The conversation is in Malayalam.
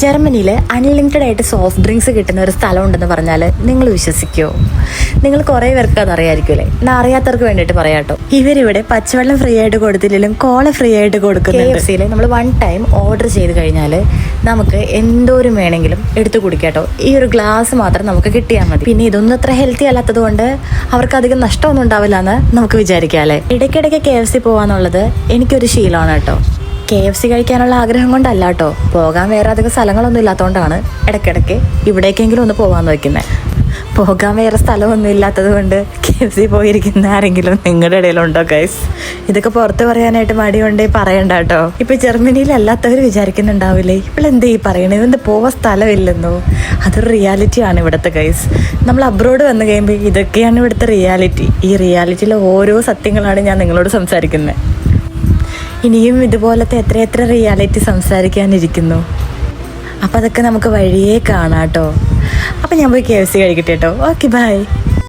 ജർമ്മനിയിൽ അൺലിമിറ്റഡ് ആയിട്ട് സോഫ്റ്റ് ഡ്രിങ്ക്സ് കിട്ടുന്ന ഒരു സ്ഥലം ഉണ്ടെന്ന് പറഞ്ഞാൽ നിങ്ങൾ വിശ്വസിക്കുമോ? നിങ്ങൾ കുറേ പേർക്ക് അത് അറിയായിരിക്കുമല്ലേ? എന്നാൽ അറിയാത്തവർക്ക് വേണ്ടിയിട്ട് പറയാട്ടോ. ഇവരിവിടെ പച്ചവെള്ളം ഫ്രീ ആയിട്ട് കൊടുത്തില്ലെങ്കിലും കോള ഫ്രീ ആയിട്ട് കൊടുക്കുന്നുണ്ട്. KFCയിൽ നമ്മൾ 1 ടൈം ഓർഡർ ചെയ്ത് കഴിഞ്ഞാൽ നമുക്ക് എന്തോരം വേണമെങ്കിലും എടുത്തു കുടിക്കാട്ടോ. ഈ ഒരു ഗ്ലാസ് മാത്രം നമുക്ക് കിട്ടിയാൽ മതി. പിന്നെ ഇതൊന്നും അത്ര ഹെൽത്തി അല്ലാത്തത് കൊണ്ട് അവർക്ക് അധികം നഷ്ടമൊന്നും ഉണ്ടാവില്ല എന്ന് നമുക്ക് വിചാരിക്കാം അല്ലേ? ഇടയ്ക്കിടയ്ക്ക് KFC പോകാന്നുള്ളത് എനിക്കൊരു ശീലമാണ് കേട്ടോ. KFC കഴിക്കാനുള്ള ആഗ്രഹം കൊണ്ടല്ല കേട്ടോ, പോകാൻ വേറെ അധികം സ്ഥലങ്ങളൊന്നും ഇല്ലാത്തതുകൊണ്ടാണ് ഇടയ്ക്കിടയ്ക്ക് ഇവിടേക്കെങ്കിലും ഒന്ന് പോകാമെന്ന് വയ്ക്കുന്നത്. പോകാൻ വേറെ സ്ഥലമൊന്നും ഇല്ലാത്തത് കൊണ്ട് KFC പോയിരിക്കുന്ന ആരെങ്കിലും നിങ്ങളുടെ ഇടയിലുണ്ടോ ഗൈസ്? ഇതൊക്കെ പുറത്ത് പറയാനായിട്ട് മടിയുണ്ടേ പറയണ്ട കേട്ടോ. ഇപ്പം ജർമ്മനിയിലല്ലാത്തവർ വിചാരിക്കുന്നുണ്ടാവില്ലേ ഇപ്പോഴെന്താ ഈ പറയണേ, ഇതെന്ത് പോവാൻ സ്ഥലമില്ലെന്നോ? അതൊരു റിയാലിറ്റിയാണ് ഇവിടുത്തെ ഗൈസ്. നമ്മൾ അബ്രോഡ് വന്നു കഴിയുമ്പോൾ ഇതൊക്കെയാണ് ഇവിടുത്തെ റിയാലിറ്റി. ഈ റിയാലിറ്റിയിലെ ഓരോ സത്യങ്ങളാണ് ഞാൻ നിങ്ങളോട് സംസാരിക്കുന്നത്. ഇനിയും ഇതുപോലത്തെ എത്ര റിയാലിറ്റി സംസാരിക്കാനിരിക്കുന്നു. അപ്പം അതൊക്കെ നമുക്ക് വഴിയേ കാണാം കേട്ടോ. അപ്പം ഞാൻ പോയി KFC കഴിക്കട്ടെ കേട്ടോ. Okay bye.